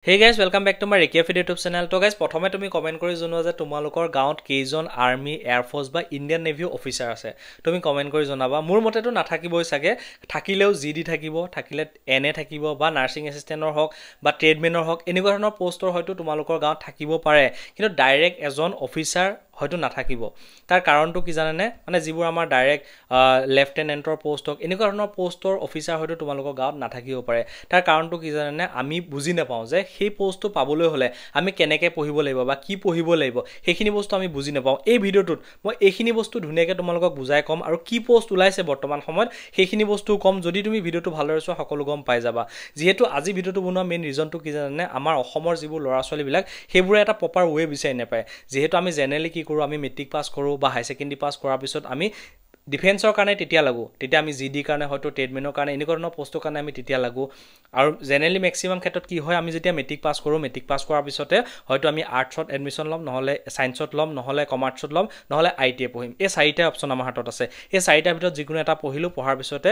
Hey guys, welcome back to my Rekiafit YouTube channel. So guys, প্ৰথমে তুমি comment কৰি জনোৱা যে তোমালোকৰ গাঁৱত কেইজন আৰ্মি, এয়াৰ ফোৰ্স বা ইন্ডিয়ান নেভি অফিসাৰ আছে। তুমি কমেন্ট কৰি জনাবা। মোৰ মতেতো নাথাকিবই চাগে। থাকিলেও জিডি থাকিব, থাকিলে এনএ থাকিব বা নাৰ্সিং এসিস্ট্যান্টৰ হক বা ট্ৰেডমেনৰ হক এনেকুৱা ধৰণৰ পোষ্টৰ হয়তো তোমালোকৰ গাঁৱত থাকিব পাৰে। কিন্তু ডাইৰেক্ট এজন অফিসাৰ হয়তো নাথাকিব। তাৰ কাৰণটো কি জানেনে? মানে যিবোৰ আমাৰ ডাইৰেক্ট লেফটেনেণ্টৰ পোষ্ট হক এনেকুৱা ধৰণৰ পোষ্টৰ অফিসাৰ হয়তো তোমালোকৰ গাঁৱত নাথাকিব পাৰে। তাৰ কাৰণটো কি জানেনে? আমি বুজি নাপাওঁ যে সেই পোষ্টটো পাবলৈ হলে আমি কেনেকৈ পঢ়িব লাগিব বা কি পঢ়িব লাগিব সেইখিনি বস্তু আমি বুজি নাপাওঁ। এই ভিডিওটোত মই এইখিনি বস্তু ধুনীয়াকৈ তোমালোকক বুজাই কম আৰু কি পোষ্ট ওলাইছে বৰ্তমান সময়ত সেইখিনি বস্তু কম। যদি তুমি ভিডিওটো ভালদৰে চোৱা সকলো গম পাই যাবা। যিহেতু আজি ভিডিওটো বনোৱা মেইন ৰিজনটো কি জানেনে? আমাৰ অসমৰ যিবোৰ ল'ৰা ছোৱালীবিলাক সেইবোৰে এটা প্ৰপাৰ ৱে বিচাৰি নাপায়। যিহেতু আমি জেনেৰেলি কি কৰোঁ, আমি মেট্ৰিক পাছ কৰোঁ বা হাই ছেকেণ্ডেৰী পাছ কৰাৰ পিছত আমি ডিফেন্সৰ কাৰণে তেতিয়া লাগো। তেতিয়া আমি জিডি কাৰণে হয়তো ট্ৰেডমেনৰ কাৰণে এনেকুৱা ধৰণৰ পোষ্টৰ কাৰণে আমি তেতিয়া লাগো। আৰু জেনেৰেলি মেক্সিমাম ক্ষেত্ৰত কি হয়, আমি যেতিয়া মেট্ৰিক পাছ কৰোঁ, মেট্ৰিক পাছ কৰাৰ পিছতে হয়তো আমি আৰ্টছত এডমিশ্যন ল'ম, নহ'লে ছায়েন্সত ল'ম, নহ'লে কমাৰ্চত ল'ম, নহ'লে ITI পঢ়িম। এই চাৰিটা অপশ্যন আমাৰ হাতত আছে। এই চাৰিটাৰ ভিতৰত যিকোনো এটা পঢ়িলোঁ, পঢ়াৰ পিছতে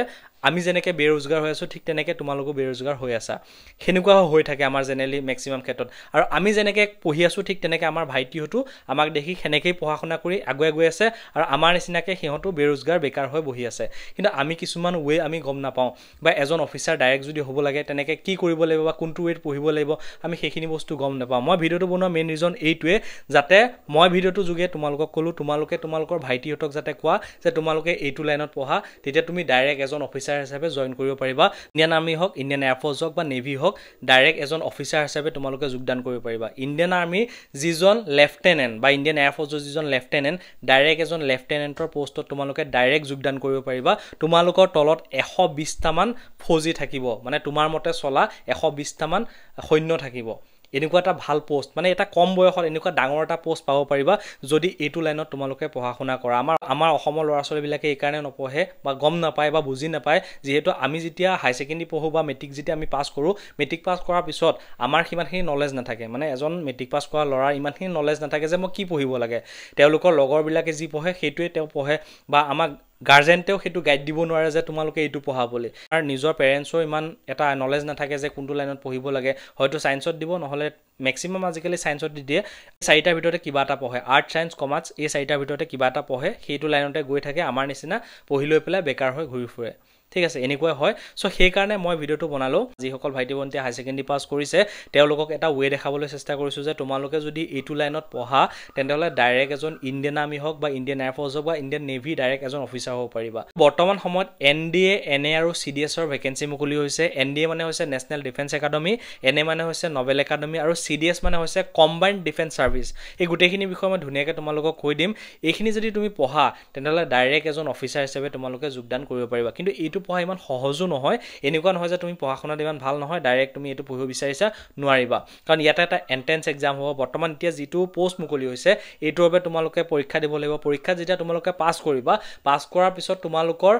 আমি যেনেকৈ বেৰোজগাৰ হৈ আছোঁ ঠিক তেনেকৈ তোমালোকো বেৰোজগাৰ হৈ আছা। সেনেকুৱা হৈ থাকে আমাৰ জেনেৰেলি মেক্সিমাম ক্ষেত্ৰত। আৰু আমি যেনেকৈ পঢ়ি আছোঁ ঠিক তেনেকৈ আমাৰ ভাইটিহঁতো আমাক দেখি সেনেকৈয়ে পঢ়া শুনা কৰি আগুৱাই গৈ আছে আৰু আমাৰ নিচিনাকৈ সিহঁতো বেৰোজগাৰ বেকাৰ হৈ বহি আছে। কিন্তু আমি কিছুমান ৱে আমি গম নাপাওঁ বা এজন অফিচাৰ ডাইৰেক্ট যদি হ'ব লাগে তেনেকৈ কি কৰিব লাগিব বা কোনটো ৱেত পঢ়িব লাগিব আমি সেইখিনি বস্তু গম নাপাওঁ। মই ভিডিওটো বনোৱা মেইন ৰিজন এইটোৱে, যাতে মই ভিডিওটো যোগে তোমালোকক ক'লোঁ, তোমালোকে তোমালোকৰ ভাইটিহঁতক যাতে কোৱা যে তোমালোকে এইটো লাইনত পঢ়া, তেতিয়া তুমি ডাইৰেক্ট এজন অফিচাৰ হিচাপে জইন কৰিব পাৰিবা। ইণ্ডিয়ান আৰ্মি হওক, ইণ্ডিয়ান এয়াৰফ'ৰ্চ হওক বা নেভি হওক, ডাইৰেক্ট এজন অফিচাৰ হিচাপে তোমালোকে যোগদান কৰিব পাৰিবা। ইণ্ডিয়ান আৰ্মি যিজন লেফটেনেণ্ট বা ইণ্ডিয়ান এয়াৰফ'ৰ্চৰ যিজন লেফটেনেণ্ট, ডাইৰেক্ট এজন লেফটেনেণ্টৰ পোষ্টত তোমালোকে ডাইৰেক্ট যোগদান কৰিব পাৰিবা। তোমালোকৰ তলত 120টামান ফৌজি থাকিব, মানে তোমাৰ মতে চলা 120টামান সৈন্য থাকিব। এনেকুৱা এটা ভাল পোষ্ট, মানে এটা কম বয়সত এনেকুৱা ডাঙৰ এটা পোষ্ট পাব পাৰিবা যদি এইটো লাইনত তোমালোকে পঢ়া শুনা কৰা। আমাৰ অসমৰ ল'ৰা ছোৱালীবিলাকে এইকাৰণে নপঢ়ে বা গম নাপায় বা বুজি নাপায়, যিহেতু আমি যেতিয়া হাই ছেকেণ্ডেৰী পঢ়োঁ বা মেট্ৰিক যেতিয়া আমি পাছ কৰোঁ, মেট্ৰিক পাছ কৰাৰ পিছত আমাৰ সিমানখিনি নলেজ নাথাকে। মানে এজন মেট্ৰিক পাছ কৰা ল'ৰাৰ ইমানখিনি নলেজ নাথাকে যে মই কি পঢ়িব লাগে। তেওঁলোকৰ লগৰবিলাকে যি পঢ়ে সেইটোৱে তেওঁ পঢ়ে বা আমাক গাৰ্জেণ্টেও সেইটো গাইড দিব নোৱাৰে যে তোমালোকে এইটো পঢ়া বুলি। আৰু নিজৰ পেৰেণ্টছৰ ইমান এটা নলেজ নাথাকে যে কোনটো লাইনত পঢ়িব লাগে। হয়তো ছায়েন্সত দিব, নহ'লে মেক্সিমাম আজিকালি ছায়েন্সত দি দিয়ে। চাৰিটাৰ ভিতৰতে কিবা এটা পঢ়ে, আৰ্ট ছায়েন্স কমাৰ্চ, এই চাৰিটাৰ ভিতৰতে কিবা এটা পঢ়ে, সেইটো লাইনতে গৈ থাকে। আমাৰ নিচিনা পঢ়ি লৈ পেলাই বেকাৰ হৈ ঘূৰি ফুৰে। ঠিক আছে, এনেকুৱাই হয়। চ' সেইকাৰণে মই ভিডিওটো বনালোঁ। যিসকল ভাইটি ভণ্টিয়ে হাই ছেকেণ্ডেৰী পাছ কৰিছে তেওঁলোকক এটা ৱে দেখাবলৈ চেষ্টা কৰিছোঁ যে তোমালোকে যদি এইটো লাইনত পঢ়া তেন্তেহ'লে ডাইৰেক্ট এজন ইণ্ডিয়ান আৰ্মি হওক বা ইণ্ডিয়ান এয়াৰফ'ৰ্চ হওক বা ইণ্ডিয়ান নেভি ডাইৰেক্ট এজন অফিচাৰ হ'ব পাৰিবা। বৰ্তমান সময়ত NDA, NA আৰু CDSৰ ভেকেঞ্চি মুকলি হৈছে। NDA মানে হৈছে নেশ্যনেল ডিফেন্স একাডেমী, NA মানে হৈছে নভেল একাডেমী আৰু CDS মানে হৈছে কম্বাইণ্ড ডিফেন্স ছাৰ্ভিচ। এই গোটেইখিনি বিষয়ে মই ধুনীয়াকৈ তোমালোকক কৈ দিম। এইখিনি যদি তুমি পঢ়া তেন্তেহ'লে ডাইৰেক্ট এজন অফিচাৰ হিচাপে তোমালোকে যোগদান কৰিব পাৰিবা। কিন্তু এইটো পঢ়া ইমান সহজো নহয়। এনেকুৱা নহয় যে তুমি পঢ়া শুনাত ইমান ভাল নহয়, ডাইৰেক্ট তুমি এইটো পঢ়িব বিচাৰিছা, নোৱাৰিবা। কাৰণ ইয়াতে এটা এণ্ট্ৰেন্স এক্সাম হ'ব। বৰ্তমান এতিয়া যিটো পোষ্ট মুকলি হৈছে এইটোৰ বাবে তোমালোকে পৰীক্ষা দিব লাগিব। পৰীক্ষাত যেতিয়া তোমালোকে পাছ কৰিবা, পাছ কৰাৰ পিছত তোমালোকৰ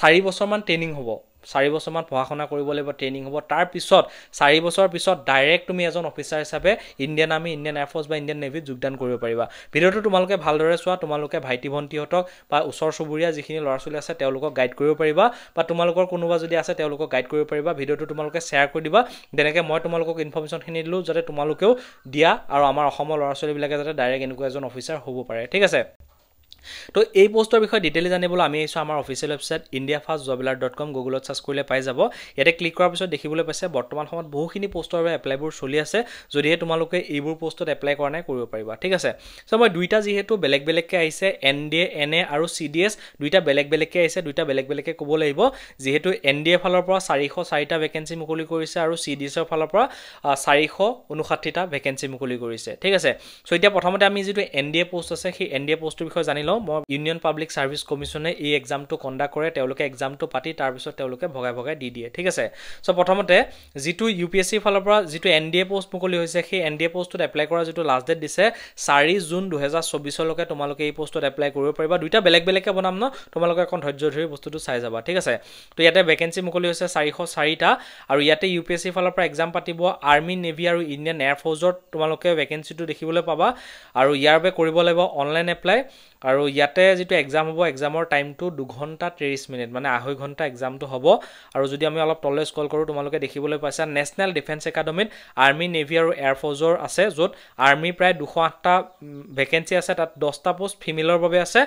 4 বছৰমান ট্ৰেইনিং হ'ব। 4 বছৰমান পঢ়া শুনা কৰিব লাগিব, ট্ৰেইনিং হ'ব। তাৰপিছত 4 বছৰৰ পিছত ডাইৰেক্ট তুমি এজন অফিচাৰ হিচাপে ইণ্ডিয়ান আৰ্মি, ইণ্ডিয়ান এয়াৰফ'ৰ্চ বা ইণ্ডিয়ান নেভিত যোগদান কৰিব পাৰিবা। ভিডিওটো তোমালোকে ভালদৰে চোৱা। তোমালোকে ভাইটি ভণ্টিহঁতক বা ওচৰ চুবুৰীয়া যিখিনি ল'ৰা ছোৱালী আছে তেওঁলোকক গাইড কৰিব পাৰিবা বা তোমালোকৰ কোনোবা যদি আছে তেওঁলোকক গাইড কৰিব পাৰিবা। ভিডিওটো তোমালোকে শ্বেয়াৰ কৰি দিবা। যেনেকৈ মই তোমালোকক ইনফৰ্মেশ্যনখিনি দিলোঁ, যাতে তোমালোকেও দিয়া আৰু আমাৰ অসমৰ ল'ৰা ছোৱালীবিলাকে যাতে ডাইৰেক্ট এনেকুৱা এজন অফিচাৰ হ'ব পাৰে। ঠিক আছে। তো এই পোষ্টৰ বিষয়ে ডিটেইলি জানিবলৈ আমি আহিছোঁ আমাৰ অফিচিয়েল ৱেবছাইট indiafastalert.com। গুগলত চাৰ্চ কৰিলে পাই যাব। ইয়াতে ক্লিক কৰাৰ পিছত দেখিবলৈ পাইছে বৰ্তমান সময়ত বহুখিনি পোষ্টৰ বাবে এপ্লাইবোৰ চলি আছে। যদিহে তোমালোকে এইবোৰ পোষ্টত এপ্লাই কৰা নাই কৰিব পাৰিবা। ঠিক আছে। চ' মই দুইটা যিহেতু বেলেগ বেলেগকৈ আহিছে, NDA, NA আৰু CDS দুইটা বেলেগ বেলেগকৈ আহিছে, দুইটা বেলেগ বেলেগকৈ ক'ব লাগিব। যিহেতু NDA ফালৰ পৰা 404টা ভেকেঞ্চি মুকলি কৰিছে আৰু CDSৰ ফালৰ পৰা 459টা ভেকেঞ্চি মুকলি কৰিছে। ঠিক আছে। চ' এতিয়া প্ৰথমতে আমি যিটো NDA পোষ্ট আছে সেই NDA পোষ্টটোৰ বিষয়ে জানি লওঁ। মই ইউনিয়ন পাব্লিক ছাৰ্ভিচ কমিশ্যনে এই এক্সামটো কণ্ডাক্ট কৰে। তেওঁলোকে এক্সামটো পাতি তাৰপিছত তেওঁলোকে ভগাই ভগাই দি দিয়ে। ঠিক আছে। চ' প্ৰথমতে যিটো UPSCৰ ফালৰ পৰা যিটো NDA পোষ্ট মুকলি হৈছে সেই NDA পোষ্টটোত এপ্লাই কৰা যিটো লাষ্ট ডেট দিছে 4 জুন 2024লৈকে তোমালোকে এই পোষ্টত এপ্লাই কৰিব পাৰিবা। দুইটা বেলেগ বেলেগকৈ বনাম ন, তোমালোকে অকণ ধৈৰ্য ধৰি বস্তুটো চাই যাবা। ঠিক আছে। তো ইয়াতে ভেকেঞ্চি মুকলি হৈছে 404টা আৰু ইয়াতে UPSCৰ ফালৰ পৰা এক্সাম পাতিব। আৰ্মি, নেভি আৰু ইণ্ডিয়ান এয়াৰফ'ৰ্চত তোমালোকে ভেকেঞ্চিটো দেখিবলৈ পাবা আৰু ইয়াৰ বাবে কৰিব লাগিব অনলাইন এপ্লাই। আৰু আৰু ইয়াতে যিটো এক্সাম হ'ব এক্সামৰ টাইমটো 2 ঘণ্টা 30 মিনিট মানে 2.5 ঘণ্টা এক্সামটো হ'ব আৰু যদি আমি অলপ তললৈ স্ক্ৰল কৰোঁ তোমালোকে দেখিবলৈ পাইছা নেশ্যনেল ডিফেন্স একাডেমীত আৰ্মি নেভি আৰু এয়াৰফ'ৰ্চৰ আছে য'ত আৰ্মি প্ৰায় 208টা ভেকেঞ্চি আছে তাত 10টা পোষ্ট ফিমেলৰ বাবে আছে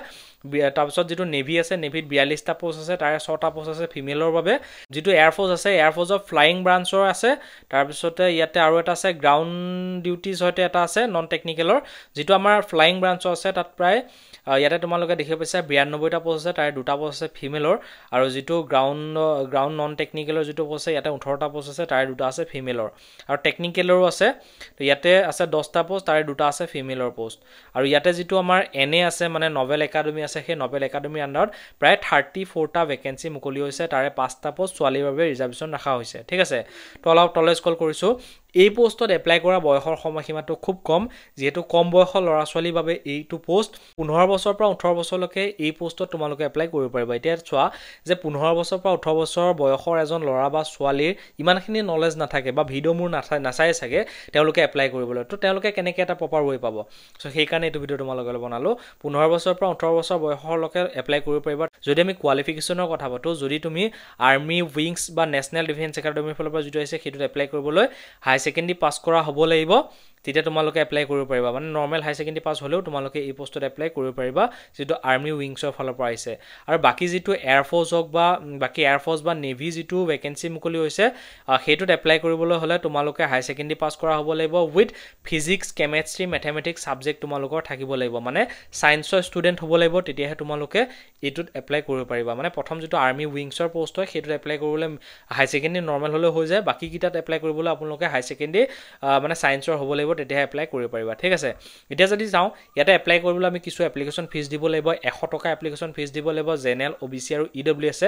তাৰপিছত যিটো নেভি আছে নেভিত 42টা পোষ্ট আছে তাৰে 6টা পোষ্ট আছে ফিমেলৰ বাবে যিটো এয়াৰফ'ৰ্চ আছে এয়াৰফ'ৰ্চৰ ফ্লাইং ব্ৰাঞ্চৰ আছে তাৰপিছতে ইয়াতে আৰু এটা আছে গ্ৰাউণ্ড ডিউটিজ হয়তো এটা আছে নন টেকনিকেলৰ যিটো আমাৰ ফ্লাইং ব্ৰাঞ্চৰ আছে তাত প্ৰায় ইয়াতে তোমালোকে দেখি পাইছা 92টা পোষ্ট আছে তাৰে 2টা পোষ্ট আছে ফিমেলৰ আৰু যিটো গ্ৰাউণ্ড নন টেকনিকেলৰ যিটো পোষ্ট আছে ইয়াতে 18টা পোষ্ট আছে তাৰে 2টা আছে ফিমেলৰ আৰু টেকনিকেলৰো আছে তো ইয়াতে আছে 10টা পোষ্ট তাৰে 2টা আছে ফিমেলৰ পোষ্ট আৰু ইয়াতে যিটো আমাৰ এনএ আছে মানে নভেল একাডেমি আছে সেই নভেল একাডেমিৰ আণ্ডাৰত প্ৰায় 34টা ভেকেঞ্চি মুকলি হৈছে তাৰে 5টা পোষ্ট ছোৱালীৰ বাবে ৰিজাৰ্ভেশ্যন ৰাখা হৈছে ঠিক আছে তো অলপ তললৈ স্ক্ৰল কৰিছোঁ এই পোষ্টত এপ্লাই কৰা বয়সৰ সময়সীমাটো খুব কম যেহেতু কম বয়সৰ ল'ৰা ছোৱালীৰ বাবে এইটো পোষ্ট 15 বছৰৰ পৰা 18 বছৰলৈকে এই পোষ্টত তোমালোকে এপ্লাই কৰিব পাৰিবা এতিয়া চোৱা যে 15 বছৰৰ পৰা 18 বছৰ বয়সৰ এজন ল'ৰা বা ছোৱালীৰ ইমানখিনি নলেজ নাথাকে বা ভিডিঅ' মোৰ নাচাই চাগে তেওঁলোকে এপ্লাই কৰিবলৈ তো তেওঁলোকে কেনেকৈ এটা প্ৰপাৰ ৱে পাব সো সেইকাৰণে এইটো ভিডিঅ' তোমালোকলৈ বনালো 15 বছৰৰ পৰা 18 বছৰ বয়সলৈকে এপ্লাই কৰিব পাৰিবা যদি আমি কোৱালিফিকেশ্যনৰ কথা পাতো যদি তুমি আৰ্মি উইংছ বা নেশ্যনেল ডিফেন্স একাডেমিৰ ফালৰ পৰা যিটো আছে সেইটোত এপ্লাই কৰিবলৈ হাই সেকেন্ডাৰী পাছ কৰা হ'ব লাগিব তেতিয়া তোমালোকে এপ্লাই কৰিব পাৰিবা মানে নৰ্মেল হাই সেকেন্ডাৰী পাছ হ'লেও তোমালোকে এই পোষ্টত এপ্লাই কৰিব পাৰিবা যেটো আৰ্মি উইংছৰ ফালৰ পৰা আহিছে আৰু বাকি যেটো এয়াৰফ'ৰ্চ হক বা বাকি এয়াৰফ'ৰ্চ বা নেভি যেটো ভেকেন্সি মুকলি হৈছে হেতুত এপ্লাই কৰিবলৈ হলে তোমালোকে হাই সেকেন্ডাৰী পাছ কৰা হ'ব লাগিব with physics chemistry mathematics subject তোমালোকৰ থাকিব লাগিব মানে সায়েন্সৰ ষ্টুডেন্ট হ'ব লাগিব তেতিয়াহে তোমালোকে এটোত এপ্লাই কৰিব পাৰিবা মানে প্ৰথম যেটো আৰ্মি উইংছৰ পোষ্ট হয় হেতুত এপ্লাই কৰিবলৈ হাই সেকেন্ডাৰী নৰ্মেল হলে হৈ যায় বাকি কিটাত এপ্লাই কৰিবলৈ আপোনালোকে হাই সেকেন্ডাৰী মানে সায়েন্সৰ হ'ব লাগিব তেতিয়া এপ্লাই কৰিব পাৰিবা ঠিক আছে এতিয়া যদি যাও ইয়াতে এপ্লাই কৰিবলৈ আমি কিছু এপ্লিকেশন ফিজ দিব লাগিব 100 টকা এপ্লিকেশন ফিজ দিব লাগিব জেনেৰেল ওবিসি আৰু ইডব্লিউএছ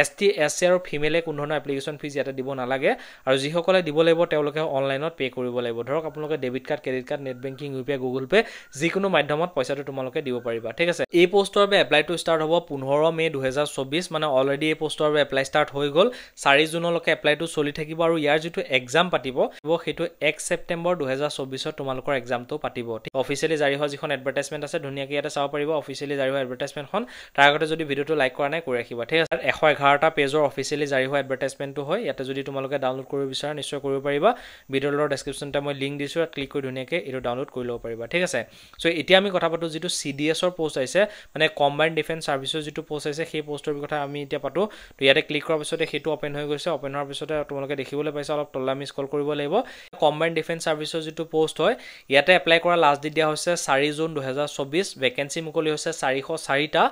এসটি এসসি আৰু ফিমেলে কোনো ধৰণৰ এপ্লিকেশন ফিজ ইয়াতে দিব নালাগে আৰু যিসকলে দিব লাগিব তেওঁলোকে অনলাইনত পে কৰিব লাগিব ধৰক আপোনালোকে debit card credit card net banking UPI Google pay যিকোনো মাধ্যমত পইচাটো তোমালোকে দিব পাৰিবা ঠিক আছে এই পোষ্টৰ বাবে এপ্লাই টু ষ্টাৰ্ট হ'ব 15 মে 2024 মানে অলৰেডি এই পোষ্টৰ বাবে এপ্লাই ষ্টাৰ্ট হৈ গল 4 জুনলৈকে এপ্লাইটো চলি থাকিব আৰু ইয়াৰ যেটো এক্সাম পাতিব সেইটো 1 সেপ্টেম্বৰ 2024 তোমালোকৰ এক্সামটো পাতিব অফিচিয়ালি জাৰি হোৱা যিখন এডভাৰটাইজমেন্ট আছে ধুনিয়াকৈ ইয়াতে চাব পাৰিব অফিচিয়ালি জাৰি হোৱা এডভাৰটাইজমেন্টখন তাৰ আগতে যদি ভিডিওটো লাইক কৰা নাই কৰি ৰাখিবা ঠিক আছে 111টা পেজৰ অফিচিয়ালি জাৰি হোৱা এডভাৰটাইজমেন্টটো হয় ইয়াতে যদি তোমালোকে ডাউনলোড কৰিব বিচাৰা নিশ্চয় কৰিব পাৰিবা ভিডিওৰ ডেসক্ৰিপচনতে মই লিংক দিছো আৰু ক্লিক কৰি ধুনিয়াকৈ এটো ডাউনলোড কৰি ল'ব পাৰিবা ঠিক আছে সো এতিয়া আমি কথা পাতো যেটো সিডিএছৰ পোষ্ট আছে মানে কম্বাইন্ড ডিফেন্স সাৰ্ভিসৰ যেটো পোষ্ট আছে সেই পোষ্টৰ কথা আমি এতিয়া পাতো তো ইয়াতে ক্লিক কৰাৰ পিছতে হেতু ওপেন হৈ গৈছে ওপেন হোৱাৰ পিছতে তোমালোকে দেখিবলৈ পাইছা অলপ তললৈ আমি স্ক্ৰল কৰিব লাগিব কম্বাইন্ড ডিফেন্স সাৰ্ভিসৰ যেটো পোষ্ট হয় ইয়াতে এপ্লাই কৰা লাষ্ট ডেট দিয়া হৈছে 4 জুন 2024 ভেকেন্সি মুকলি হৈছে 404টা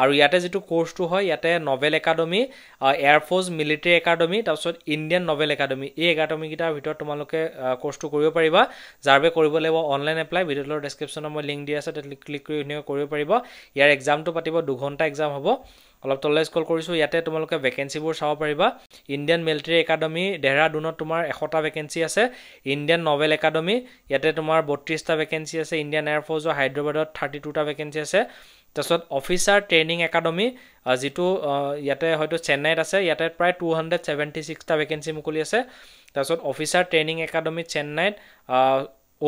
আৰু ইয়াতে যেটো কোৰ্সটো হয় ইয়াতে novel academy air force military academy তাৰপিছত ইণ্ডিয়ান নভেল একাডেমি এই একাডেমি কিটাৰ ভিতৰত তোমালোকে কোৰ্সটো কৰিব পাৰিবা যাৰবে কৰিব লাগিব অনলাইন এপ্লাই ভিডিওৰ ডেসক্ৰিপচনত মই লিংক দি আছে তাত ক্লিক কৰি ধুনিয়াকৈ কৰিব পাৰিবা ইয়াৰ এক্সামটো পাতিব 2 ঘণ্টা এক্সাম হ'ব অলপ তললৈ স্ক্ৰল কৰিছো ইয়াতে তোমালোকে ভেকেন্সিবোৰ চাব পাৰিবা ইণ্ডিয়ান মিলিটাৰী একাডেমি দেহৰাদুনত তোমাৰ 100টা ভেকেন্সি আছে ইণ্ডিয়ান নভেল একাডেমি ইয়াতে তোমাৰ 32টা ভেকেন্সি আছে ইণ্ডিয়ান এয়াৰফ'ৰ্চৰ হায়দৰাবাদত 32টা ভেকেন্সি আছে তাৰপিছত অফিচাৰ ট্ৰেইনিং একাডেমি যেটো ইয়াতে হয়তো চেন্নাইত আছে ইয়াতে প্ৰায় 276টা ভেকেন্সি মুকলি আছে তাৰপিছত অফিচাৰ ট্ৰেইনিং একাডেমি চেন্নাইত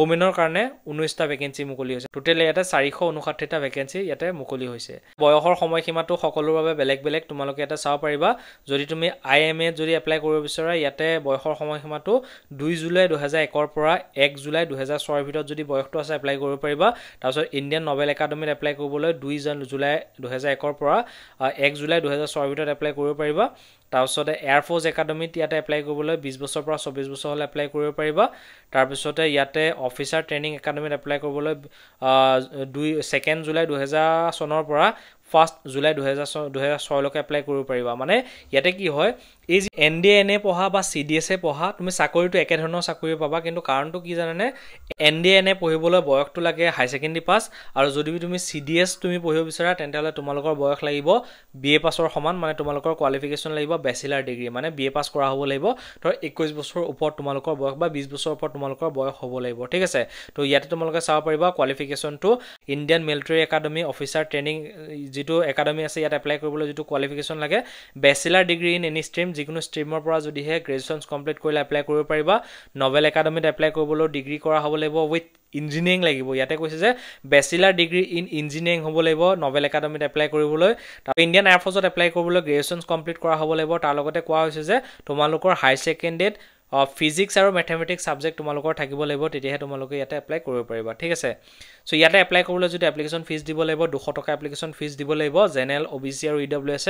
ওমেনৰ কাৰণে 19টা ভেকেন্সি মুকলি হৈছে টোটাল ইয়াতে 459টা ভেকেন্সি ইয়াতে মুকলি হৈছে বয়সৰ সময়সীমাটো সকলোৰ বাবে বেলেগ বেলেগ তোমালোকে এটা চাব পাৰিবা যদি তুমি আইএমএ যদি এপ্লাই কৰিব বিচাৰা ইয়াতে বয়সৰ সময়সীমাটো 2 জুলাই 2001 ৰ পৰা 1 জুলাই 2006 ৰ ভিতৰত যদি বয়সটো আছে এপ্লাই কৰিব পাৰিবা তাৰপিছত ইণ্ডিয়ান নভেল একাডেমিত এপ্লাই কৰিবলৈ 2 জুলাই 2001 ৰ পৰা 1 জুলাই 2006 ৰ ভিতৰত এপ্লাই কৰিব পাৰিবা তাৰপিছত এয়াৰফ'ৰ্চ একাডেমিত ইয়াতে এপ্লাই কৰিবলৈ 20 বছৰৰ পৰা 24 বছৰ হলে এপ্লাই কৰিব পাৰিবা তাৰপিছত ইয়াতে অফিচাৰ ট্ৰেইনিং একাডেমিত এপ্লাই কৰিবলৈ 2 জুলাই 2000 চনৰ পৰা 1 জুলাই 2006 লৈকে এপ্লাই কৰিব পাৰিবা মানে ইয়াতে কি হয় এই এনডিএনএ পঢ়া বা সিডিএছএ পঢ়া তুমি চাকৰিটো একে ধৰণৰ চাকৰি পাবা কিন্তু কাৰণটো কি জানানে এনডিএনএ পঢ়িবলৈ বয়সটো লাগে হাই সেকেন্ডাৰী পাস আৰু যদি তুমি সিডিএছ তুমি পঢ়িব বিচাৰা তেন্তেলে তোমালোকৰ বয়স লাগিব বিএ পাছৰ সমান মানে তোমালোকৰ কোৱালিফিকেশন লাগিব ব্যাচেলাৰ ডিগ্ৰী মানে বিএ পাস কৰা হ'ব লাগিব ধৰ 21 বছৰৰ ওপৰত তোমালোকৰ বয়স বা 20 বছৰৰ ওপৰত তোমালোকৰ বয়স হ'ব লাগিব ঠিক আছে তো ইয়াতে তোমালোকে চাব পাৰিবা কোৱালিফিকেশনটো Indian military academy officer training যিটো একাডেমি আছে ইয়াত এপ্লাই কৰিবলৈ যিটো কোৱালিফিকেশ্যন লাগে bachelor degree in any stream যিকোনো ষ্ট্ৰীমৰ পৰা যদিহে গ্ৰেজুৱেশ্যনছ কমপ্লিট কৰিলে এপ্লাই কৰিব পাৰিবা নভেল একাডেমিত এপ্লাই কৰিবলৈ ডিগ্ৰী কৰা হ'ব লাগিব উইথ ইঞ্জিনিয়াৰিং লাগিব ইয়াতে কৈছে যে বেচেলাৰ ডিগ্ৰী ইন ইঞ্জিনিয়াৰিং হ'ব লাগিব নভেল একাডেমিত এপ্লাই কৰিবলৈ তাৰ ইণ্ডিয়ান এয়াৰফ'ৰ্চত এপ্লাই কৰিবলৈ গ্ৰেজুৱেশ্যনছ কমপ্লিট কৰা হ'ব লাগিব তাৰ লগতে কোৱা হৈছে যে তোমালোকৰ হাই ছেকেণ্ডেৰীত ফিজিক্স আৰু মেথমেটিক্স সাবজেক্ট তোমালোকৰ থাকিব লাগিব তেতিয়াহে তোমালোকে ইয়াতে এপ্লাই কৰিব পাৰিবা ঠিক আছে সো ইয়াতে এপ্লাই কৰিবলৈ যদি এপ্লিকেশ্যন ফিজ দিব লাগিব 200 টকা এপ্লিকেশ্যন ফিজ দিব লাগিব জেনেৰেল ওবিসি আৰু ইডব্লিউএছ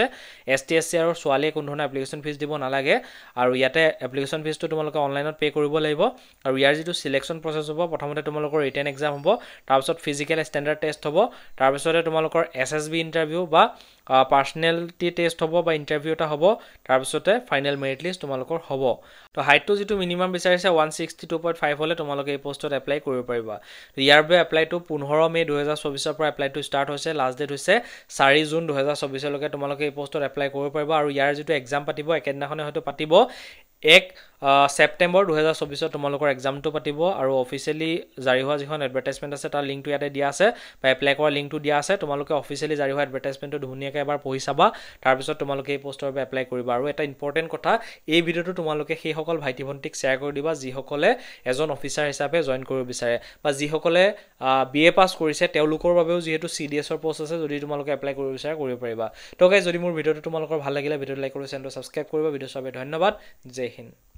এছটি এছচি আৰু ছোৱালীয়ে কোনো ধৰণৰ এপ্লিকেশ্যন ফিজ দিব নালাগে আৰু ইয়াতে এপ্লিকেশ্যন ফিজটো তোমালোকে অনলাইনত পে কৰিব লাগিব আৰু ইয়াৰ যিটো সিলেকশ্যন প্ৰসেছ হ'ব প্ৰথমতে তোমালোকৰ ৰিটেন এক্সাম হ'ব তাৰপিছত ফিজিকেল ষ্টেণ্ডাৰ্ড টেষ্ট হ'ব তাৰপিছতে তোমালোকৰ এছএছবি ইণ্টাৰভিউ বা পাৰ্সনেলিটি টেষ্ট হ'ব বা ইণ্টাৰভিউ এটা হ'ব তাৰপিছতে ফাইনেল মেৰিট লিষ্ট তোমালোকৰ হ'ব তো হাইটটো যিটো মিনিমাম বিচাৰিছে 162.5 হলে তোমালোকে এই পোষ্টত এপ্লাই কৰিব পাৰিবা ইয়াৰ বাবে এপ্লাইটো 15 মে 2024 ৰ পৰা এপ্লাইটো ষ্টাৰ্ট হৈছে লাষ্ট ডেট হৈছে 4 জুন 2024 লৈকে তোমালোকে এই পোষ্টত এপ্লাই কৰিব পাৰিবা আৰু ইয়াৰ যিটো এক্সাম পাতিব একেদিনাখনে হয়তো পাতিব 1 সেপ্টেম্বৰ 2024 তোমালোকৰ এক্সামটো পাতিব আৰু অফিচিয়ালি জাৰি হোৱা যিখন এডভাৰটাইজমেন্ট আছে তাৰ লিংকটো ইয়াতে দিয়া আছে বা এপ্লাই কৰা লিংকটো দিয়া আছে তোমালোকে অফিচিয়ালি জাৰি হোৱা এডভাৰটাইজমেন্টটো ধুনীয়াকৈ এবাৰ পঢ়ি চাবা তাৰ পিছত তোমালোকে এই পোষ্টৰ বাবে এপ্লাই কৰিবা আৰু এটা ইম্পৰ্টেন্ট কথা এই ভিডিওটো তোমালোকে সেই সকল ভাইটি ভণ্টিক শেয়াৰ কৰি দিবা যিসকলে এজন অফিচাৰ হিচাপে জয়েন কৰিব বিচাৰে বা যিসকলে বিএ পাস কৰিছে তেওঁলোকৰ বাবেও যেহেতু সিডিএছ ৰ পোষ্ট আছে যদি তোমালোকে এপ্লাই কৰিব বিচাৰে কৰিব পাৰিবা তো গাইজ যদি মোৰ ভিডিওটো তোমালোকৰ ভাল লাগিলে ভিডিওটো লাইক কৰি চেনেলটো সাবস্ক্ৰাইব কৰিবা ভিডিও চাবলৈ ধন্যবাদ জয় হিন্দ